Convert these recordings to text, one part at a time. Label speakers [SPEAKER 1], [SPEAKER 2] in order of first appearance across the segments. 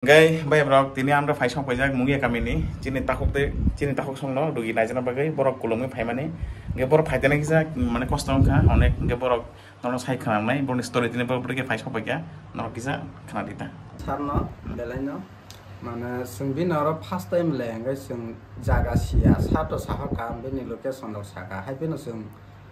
[SPEAKER 1] Gai bai brok tini amra phai song pajak mungi kami ni chini takuk song no dugi naijana bagai borok kulungi phai mani ge borok phai tena kisa mane kostong kha onek ge borok nono sai khana nai borni story tini borok ge phai song pajak no kisa khana dita
[SPEAKER 2] sarno belai mana sungbi naro first time lengai sung jaga sia sato saha kam beni location dok Saka hai beno sung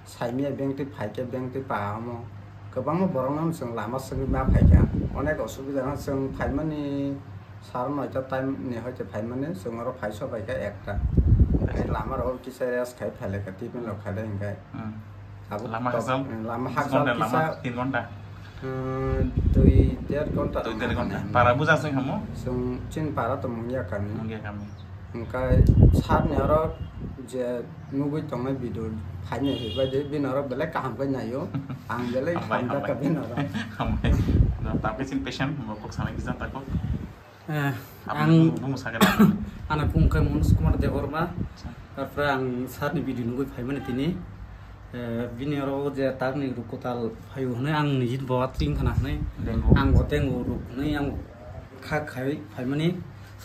[SPEAKER 2] saimia bengti phai ke bengti paamo kebang borong nam sung lama sung ma phai ka onek osubida na sung phai mani sarno ita time ne hoite phai mani sung aro phai so bai ka ekta lama ro kisa res khai phale ka tipin lo khale engai
[SPEAKER 1] lama Haksal
[SPEAKER 2] lama Haksal
[SPEAKER 1] lama 3 घंटा
[SPEAKER 2] 2.5 घंटा
[SPEAKER 1] 2.5 घंटा para buza sing hamo
[SPEAKER 2] sung chin para to mungya kami
[SPEAKER 1] kami
[SPEAKER 2] सार narrow जे नुगुई तंगै बिदुर फाइने हेबा जे बिनरो बेले काम गय नायो आं बेले खामदा का बिनरो
[SPEAKER 1] हमai tapi sin patient mopok sana kisa takut
[SPEAKER 2] आं
[SPEAKER 1] बुंनो सागोन
[SPEAKER 2] आना पुंखै मनस कुमार देवरमा तारफ्रा आं सारनि बिदि नुगुई फाइमाने तिनि बिनरो जे तागनि रुकोताल फायु हने आं निजित बवा त्रिं खाना हने आं गतेंगु रुकनै आं खा खाय फाइमाने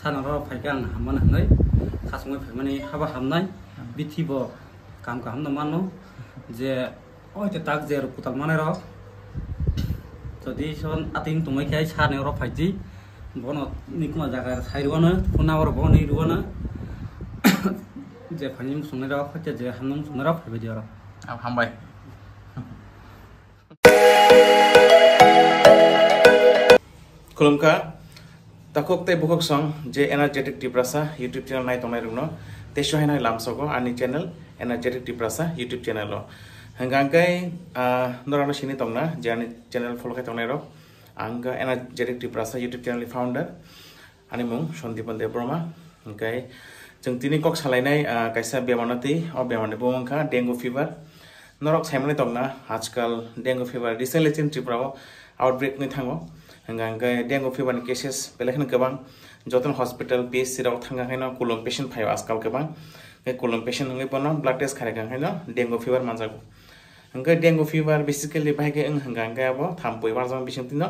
[SPEAKER 2] सानरो फाइका आं हामान हनै खासमै फाइमाने हाबा हामनाय बिथिबो काम का हमनो मानो जे ओइते ताक जे रुकोताल माने र जदि सन आतिं तुमै खाय साने र फाइजि बनो निकुमा जागा साइरवानो फुनावर बनि रुवाना जे फानिम सुनै र खते जे हामनम सुनै र फाइबे र
[SPEAKER 1] हामबाय खुलुमखा takok te bukok song je energetic tiprasa YouTube channel nai tongnai rungno te sohainai lamsogo ani channel energetic tiprasa YouTube channel lo hangangkai norano sini tongna je ani channel follow kai tongnai ro anga energetic tiprasa YouTube channel ni founder ani mung Sondipan Debroma hangkai jeng tini kok salainai kaisa bemanati o bemane bumangkha dengue fever norok saimani tongna Haksal dengue fever recently chin Tripura outbreak ni thango hangangkai dengue fever ni cases belakhan gobang joton hospital PSC rok thanga khaino kulum patient phayo askal gobang kulum patient ngai bono blood test kharai gang khaino dengue fever manjago hangkai dengue fever basically bahage hangangkai abo thampoi warjang bising tino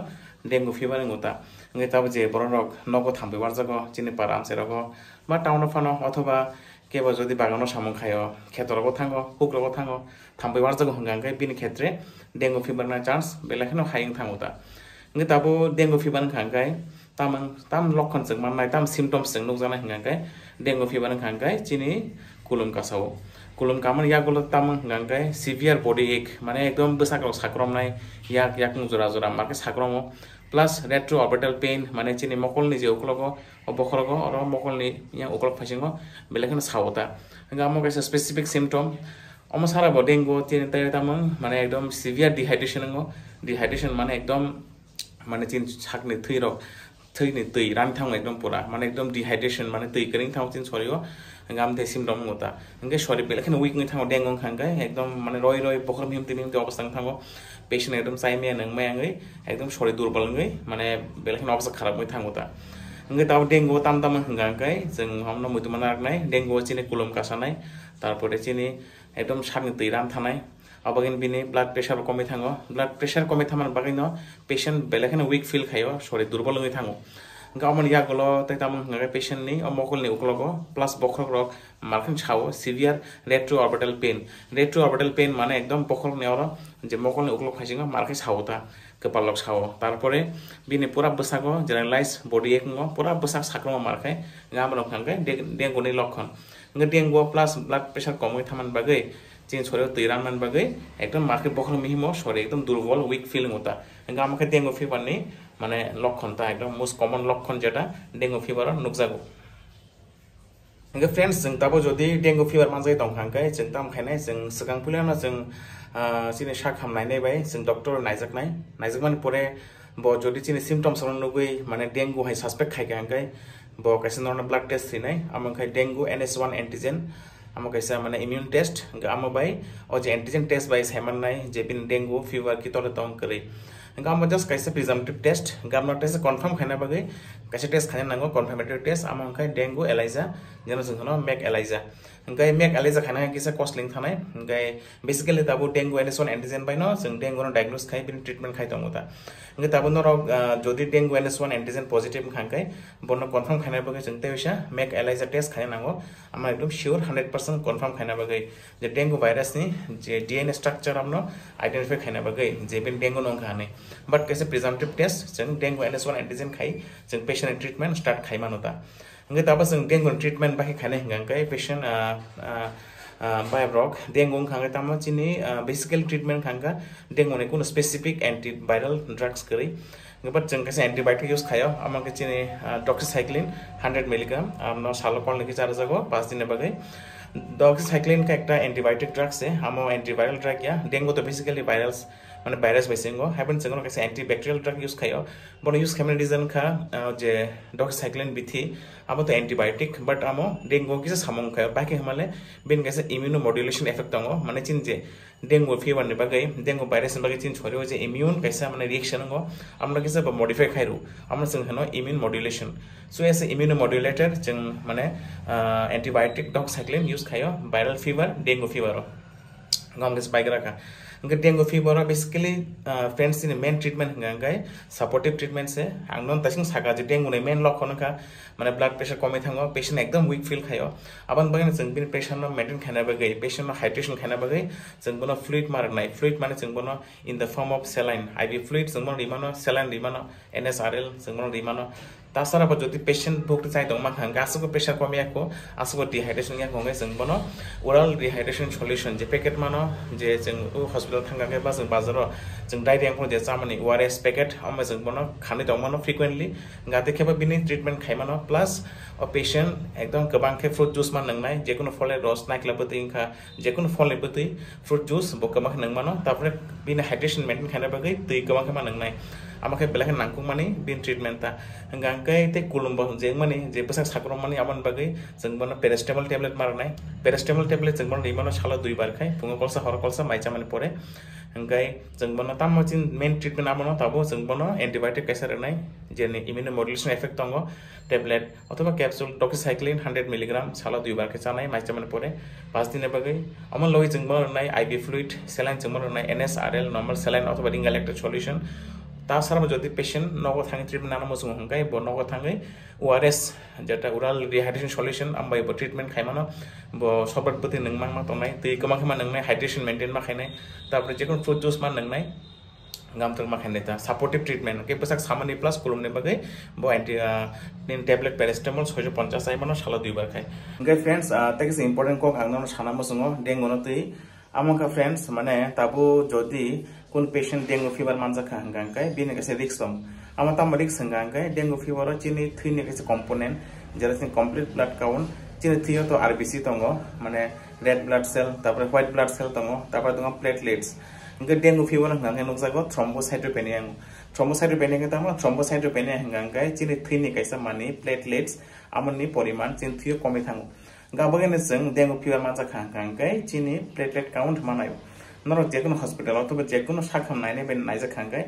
[SPEAKER 1] dengue fever ngota ngai tabo je borok nogo thampoi warjago chini para amserogo ba town phano othoba kebo jodi bagano samung khayo khetorogo thango kukroko thango thampoi warjago hangangkai bini khetre dengue fever na chance belakhano haing thangota ngai tabo dengue fever khangkai tam lokhon jeng manai tam symptoms jeng nukjana hangkai dengue fever khangkai chini kulum kasao kulum kaman yagulo tam hangkai severe body ache mane ekdom besakro sakromnai yak jora jora marke sakromo plus retroorbital pain mane chini mokolni je uklogo obokhologo oro mokolni yang uklok phasingo belakhan sawota ngamo kaisa specific symptom omo sara bo dengue chini tai tamang mane ekdom severe dehydration mane ekdom mane chin sakni thirok thini tui ran thang ekdom pura mane ekdom dehydration mane tui kering thang chin sorio ngam te symptom ngota ngai sori belakhan weak ngai thang dengue khangkai ekdom mane roi bokhram him tini te obostang thango patient ekdom saimia nangmai ngai ekdom sori durbal ngai mane belakhan obostha kharap ngai thangota ngai taw dengue tam hangkai jeng homno mutumana nai dengue chini kulum kasanai tarpore chini ekdom sakni tui ran thanai abagin bini blood pressure komi thango blood pressure komi thaman bagino patient belakhan weak feel khayo sori durbal ngai thango gaman yagulo tai tam ngai patient ni omokol ni uklogo plus bokhok rok markhan chawo severe retroorbital pain mane ekdom bokhok ni oro je mokol ni uklok phasingo markhe chawota kepalok chawo tarpore bini pura besago generalized body ache ngo pura besak sakromo markhe gaman khangkai dengue ni lokhon ngai dengue plus blood pressure komoi thaman bagai chin sorio tuiran man bagai ekdom market bokhol mihimo sori ekdom durbol weak feeling hota enga amake dengue fever ni mane lokhon ta ekdom most common lokhon jeta dengue fever nukjago enga friends jeng tabo jodi dengue fever manjai tong hangkai jeng tam khainai jeng sikang pulana jeng chini sak hamnai nei bai jeng doctor naijakmani pore bo jodi chini symptoms nugui mane dengue hai suspect khai hangkai bo kaisa normal blood test thinai amangkai dengue NS1 antigen amo kaisa mane immune test amo bai o je antigen test bai saiman nai je bin dengue fever ki tole tong kri गाम just कैसे presumptive test गाम test confirm खाना बगे कैसे test खाने नांगो confirmatory test आम अंकाय dengue ELISA जेन जों मेक एलाइजा अंकाय मेक एलाइजा खाना किसा कस्टलिंग थानाय अंकाय बेसिकली ताबो डेंगू एनेसन एंटीजेन बायनो जों डेंगू नो डायग्नोस खाय बिनि ट्रिटमेंट खाय दंगो ता अंकाय ताबो नरो जदि डेंगू एनेसन एंटीजेन पॉजिटिव खांकाय बनो कन्फर्म खाना बगे जों तेविसा मेक एलाइजा टेस्ट खाय नांगो आम एकदम श्योर 100% कन्फर्म खाना बगे जे डेंगू भाइरस नि जे डीएनए स्ट्रक्चर हमनो आइडेंटिफाई खाना बगे जे बिन डेंगू नं खाने बट कैसे प्रिजम्पटिव टेस्ट जों डेंगू एनेसन एंटीजेन खाय जों पेशेंट ट्रिटमेंट स्टार्ट खाय मानोता अंगे ताबो जों डेंगू ट्रिटमेंट बाखि खाने हंगांकाय पेशेंट बाय ब्रॉक डेंगू खांगे तामा चिनि बेसिकल ट्रिटमेंट खांगा डेंगू ने कोनो स्पेसिफिक एंटीवायरल ड्रग्स करी बट जों कैसे एंटीबायोटिक यूज खायो आमाके चिनि डॉक्सीसाइक्लिन 100 मिलीग्राम आमनो सालोकॉल लिखि चार जगो 5 दिन बगे डॉक्सीसाइक्लिन का एकटा एंटीबायोटिक ड्रग्स है आमो एंटीवायरल ड्रग या डेंगू तो बेसिकली वायरल्स माने भाइरस बैसेंगो हैपन जों कैसे एंटीबैक्टीरियल ड्रग यूज खायो बनो यूज खामने रीजन खा जे डॉक्सीसाइक्लिन बिथि आबो तो एंटीबायोटिक बट आमो डेंगू किसे सामंग खायो बाकी हमाले बिन कैसे इम्यूनो मॉड्यूलेशन इफेक्ट दंगो माने चिन जे डेंगू फीवर ने बगे डेंगू वायरस ने बगे चिन छोरियो जे इम्यून कैसा माने रिएक्शन गो आमनो किसे मॉडिफाई खाइरु आमनो जों हनो immune modulation so as immunomodulator जों माने एंटीबायोटिक डॉक्सीसाइक्लिन यूज खायो वायरल फीवर डेंगू फीवर गम के बाइग्रा का उनके डेंगू फीवर बेसिकली फ्रेंड्स इन मेन ट्रीटमेंट हंगांगाय सपोर्टिव ट्रीटमेंट से आंगन तसिंग साका जे डेंगू ने मेन लक्षण का माने ब्लड प्रेशर कमी थांगो पेशेंट एकदम वीक फील खायो आबन बगन जों बिन प्रेशर नो मेंटेन खाना बगै पेशेंट नो हाइड्रेशन खाना बगै जों बनो फ्लुइड मारनाय फ्लुइड माने जों बनो in the form of saline IV fluid जों बनो रिमानो सलाइन रिमानो एनएसआरएल जों बनो रिमानो तासारा जदि पेशेंट भोक्ट चाइ दं माखा गासैबो प्रेशर कमियाको आसबो डिहाइड्रेशन या गंगे जों बनो ओरल डिहाइड्रेशन सॉल्यूशन जे पैकेट मानो जे जों हॉस्पिटल थांगाके बा जों बाजाराव जों डायरेक्ट को जे चामनि ओआरएस पैकेट हम जों बनो खानि दं मानो फ्रिक्वेंटली गाते खेबा बिनि ट्रीटमेंट खाइमानो प्लस अ पेशेंट एकदम गोबां खे फ्रूट जुस मान नंनाय जेकुनो फले रस नाइक्लाबोतै इंखा जेकुनो फले बोतै फ्रूट जुस बकमा नंमानो तापरे बिनि हाइड्रेशन मेंटेन खाना बगै दै गोबां खे मान नंनाय आमाखे बेलाखे नांकु माने बिन ट्रीटमेंट ता गांकै ते कुलुम्ब जे माने जे बसा साकरम माने आमन बगै जों बनो पेरासिटामल टेबलेट मारनाय पेरासिटामल टेबलेट जों बनो रिमानो साला 2 बार खाय फुङो कलसा हर कलसा माइचा माने परे गाय जों बनो तामचिन मेन ट्रीटमेंट आमनो ताबो जों बनो एंटीबायोटिक कैसे रनाय जेने इम्यूनो मॉड्यूलेशन इफेक्ट दंगो टेबलेट अथवा कैप्सूल डॉक्सीसाइक्लिन 100 मिलीग्राम साला 2 बार के चानाय माइचा माने परे 5 दिन बगै अमन लय जों बनो रनाय आईवी फ्लुइड सलाइन जों बनो रनाय एनएसआरएल नॉर्मल सलाइन अथवा रिंग इलेक्ट्रिक सॉल्यूशन तासारा जदि पेशेंट नगो थांगे ट्रीटमेंट नाना मसुं हंगाय बो नगो थांगे ओआरएस जेटा ओरल डिहाइड्रेशन सॉल्यूशन आमबाय बो ट्रीटमेंट खायमानो बो सबट बति नंमां मा तनाय दै गोमा खमा नंनाय हाइड्रेशन मेंटेन मा खायनाय तापर जेकुन फ्रूट जुस मा नंनाय गामथर मा खायनाय ता सपोर्टिव ट्रीटमेंट के बसाक सामानि प्लस कुलुमने बगै बो एंटी टेबलेट पेरासिटामल 650 आइ मानो साला 2 बार खाय ओके फ्रेंड्स तेकस इंपोर्टेंट को आंगनो साना मसुङो डेंगु न तै आमका फ्रेंड्स माने ताबो जदि कोन पेशेंट डेंगू फीवर मानजा खांगांकाय बिने कैसे रिक्स दं आमा ताम रिक्स हंगांकाय डेंगू फीवर चिनि थैने कैसे कंपोनेंट जेरा सिन कंप्लीट ब्लड काउंट चिनि थैयो तो आरबीसी दंगो माने रेड ब्लड सेल तापर व्हाइट ब्लड सेल दंगो तापर दंगो प्लेटलेट्स इनके डेंगू फीवर हंगांकाय नुकजागो थ्रोम्बोसाइटोपेनिया थ्रोम्बोसाइटोपेनिया के तामा थ्रोम्बोसाइटोपेनिया हंगांकाय चिनि थैने कैसे माने प्लेटलेट्स आमनि परिमाण चिनि थैयो कमी थाङो गाबगेने जों डेंगू फीवर मानजा खांगांकाय चिनि प्लेटलेट काउंट मानायो नरक जेकुनो हॉस्पिटल अथवा जेकुनो साखम नायने बे नायजा खांगाय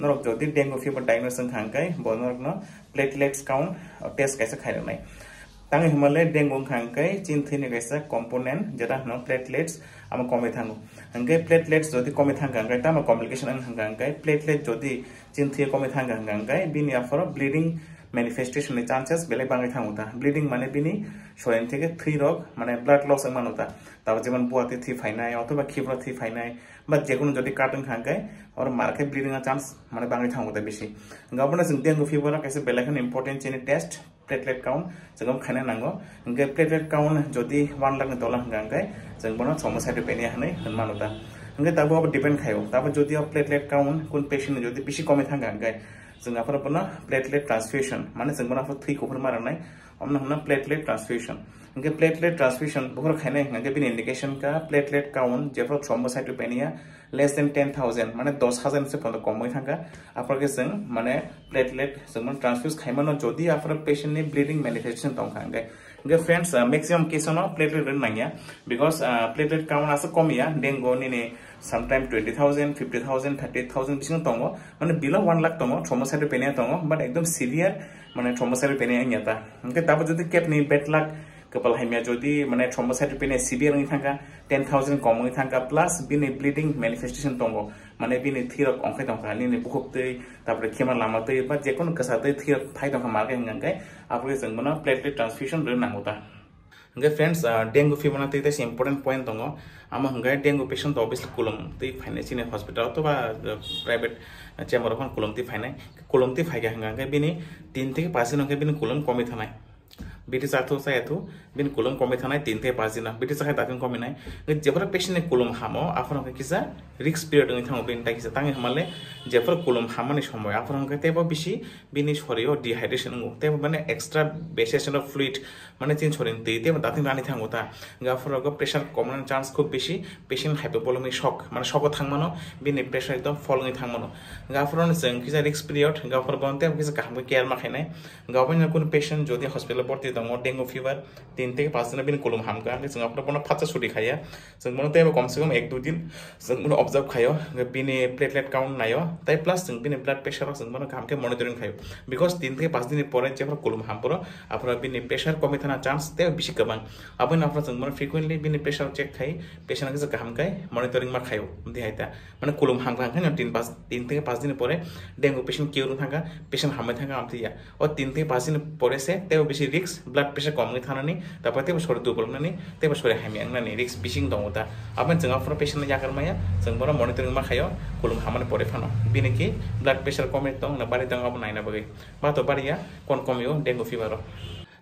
[SPEAKER 1] नरक जदि डेंगू फीवर डायग्नोसिस खांगाय बो नरक न प्लेटलेट्स काउंट टेस्ट कैसे खायनाय तांगे हिमालय डेंगू खांगाय चिन थैने कैसे कंपोनेंट जेटा न प्लेटलेट्स आम कमे थांगो हंगे प्लेटलेट्स जदि कमे थांगांगाय ताम कॉम्प्लिकेशन हंगांगाय प्लेटलेट जदि चिन थै कमे थांगांगाय बिनि आफर ब्लीडिंग मैनिफेस्टेशन नि चांसेस बेले बांगे थांगोता ब्लीडिंग माने बिनि शरीर থেকে थै रोग माने ब्लड लॉस मानोता तब जेमन बुआते थै फाइनाय अथवा खिब्र थै फाइनाय बा जेकुनो जदि काटन खांगाय और मार्के ब्लीडिंग चांस माने बांगे थांगोता बेसी गाबना जों डेंगू फीवर कैसे बेलेखन इंपोर्टेंट चिनि टेस्ट प्लेटलेट काउंट जों खाना नांगो इंगे प्लेटलेट काउंट जदि 1 लाख डॉलर हंगांगाय जों बनो थ्रोम्बोसाइटोपेनिया हनै मानोता इंगे ताबो अब डिपेंड खायो ताबो जदि प्लेटलेट काउंट कोन पेशेंट जदि बिसि कमे थांगांगाय जों आफर बना प्लेटलेट ट्रांसफ्यूजन माने जों बना थै कोफर मारनाय हमना हमना प्लेटलेट ट्रांसफ्यूजन इनके प्लेटलेट ट्रांसफ्यूजन बहुत खायनाय हंगे बिन इंडिकेशन का प्लेटलेट काउंट जेफ्रो थ्रोम्बोसाइटोपेनिया लेस देन 10,000 माने 10,000 से पन्द कमै थांगा आफर के जों माने प्लेटलेट जों ट्रांसफ्यूज खायमानो जदि आफर पेशेंट नि ब्लीडिंग मैनिफेस्टेशन दं खांगे इनके फ्रेंड्स मैक्सिमम केसनो प्लेटलेट रन नांगिया बिकॉज प्लेटलेट काउंट आसे कमिया डेंगू नि sometime 20,000 50,000 30,000 bising tongo mane below 1 lakh tongo thrombocytopenia tongo but ekdom severe mane thrombocytopenia nyata okay tabo jodi cap ni bed luck kapal haimia jodi mane thrombocytopenia severe ngi thanga 10,000 kom ngi thanga plus bini bleeding manifestation tongo mane bini thirok ongkai tongka ni bukhuk tei tapore khema lama tei ba jekon kasa tei thirok phai tongka marke ngai apre jengmana platelet transfusion re nangota okay friends dengue fever na tei important point tongo ama hanggai dengue patient obviously kulum tei finance in hospital to ba private chamber kon kulum tei finai kulum tei phaiga hanggai bini 3 থেকে 5 দিন bini kulum komi thanai biti sathu sayatu bin kulum komi thanai 3 থেকে 5 দিন biti sakai takin komi nai jebra patient ne kulum hamo afron ke kisa risk period ngi thango bin ta kisa tangi hamale jebra kulum hamani somoy afron ke tebo bishi bini shorio dehydration ngu tebo mane extra basation of fluid mane chin chorin tei tebo tatin rani thango ta gafro go pressure common chance khub beshi patient hypovolemic shock mane shock thangmano bini pressure ekdom fall ngi thangmano gafro ne jeng kisa risk period gafro bonte kisa kaham care ma khainai gawani kun patient jodi hospital porti tongo dengue fever 3 থেকে 5 दिन बिन कुलुम हामका जों अपना बना फाचा सुडी खाया जों मनो तेबो कम से कम 1-2 दिन जों मनो ऑब्जर्व खायो बिनि प्लेटलेट काउंट नायो ताइ प्लस जों बिनि ब्लड प्रेशर जों मनो कामके मॉनिटरिंग खायो बिकॉज 3 থেকে 5 दिन परे जेफोर कुलुम हामपुरो आपरा बिनि प्रेशर कमी थाना चांस ते बिसि गोबां आबन आपरा जों मनो फ्रिक्वेंटली बिनि प्रेशर चेक खाय पेशेंट के जों हामकाय मॉनिटरिंग मा खायो देहायता माने कुलुम हामका खाय 3 থেকে 5 दिन परे डेंगू पेशेंट केउरु थांगा पेशेंट हामबाय थांगा आमथिया और 3 থেকে 5 दिन परे से तेबो बिसि रिस्क ब्लड प्रेशर कम थानानि तापर तेबो सर दुबलनानि तेबो सर हामियांनानि रिस्क बिसिं दङता आबन जों आफ्रा पेशेंट यागार माया जों बरा मॉनिटरिंग मा खायो कुलुम हामाने परे फानो बिनिकि ब्लड प्रेशर कम दं ना बारि दं अब नायना बगै बातो बारिया कोन कमियो dengue fever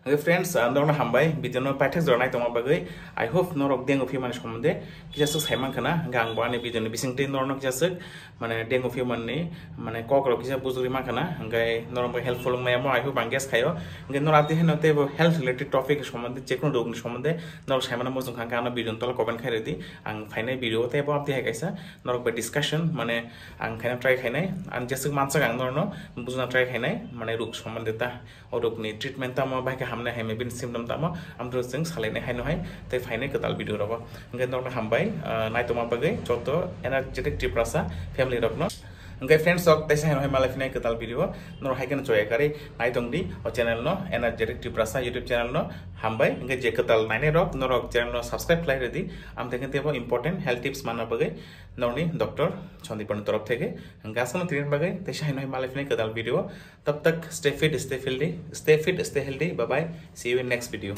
[SPEAKER 1] Okay friends, andorna hambai bijono paithak jornai toma bagai I hope norok dengue fever somonde kisasuk saiman kana gang bani bijono bisingte norno kisasuk mane dengue fever ni mane kokro kisa buzuri ma kana ngai norom helpful mayamo I hope anges khayo ngai norati henote health related topic somonde jekon rog ni somonde norok saimana mojung khanga ana bijon tol comment khairedi ang phainai video te bo apti haikaisa norok ba discussion mane ang khaina try khainai an jesuk mansa gang norno buzna try khainai mane rog somonde ta orok ni treatment ta ma ba हमने हाइमे बिन symptom तामा आमद्रो जों सालायनाय हायनो हाय तै फाइनाय कताल video रबो ओंगे नरनो हामबाय नायतोमा बागै जतो energetic टिप्रासा family रकनो ओंगे friends सक तैसे हायनो हाय मालाय फिनाय कताल भिडियो नर हायगन जयकारि नायतोंदि ओ चैनल नो एनार्जेटिक टिप्रासा YouTube चैनल नो हामबाय ओंगे जे कताल नायनाय रक नरक चैनल नो सब्सक्राइब खालाय रेदि आम तेगन तेबो इम्पोर्टेंट हेल्थ टिप्स माना बागै नरनि डॉक्टर सन्दीपन तरफ थेके ओंगे आसनो त्रिन बागै तैसे हायनो हाय मालाय फिनाय कताल भिडियो तब तक stay fit stay healthy bye bye see you in next video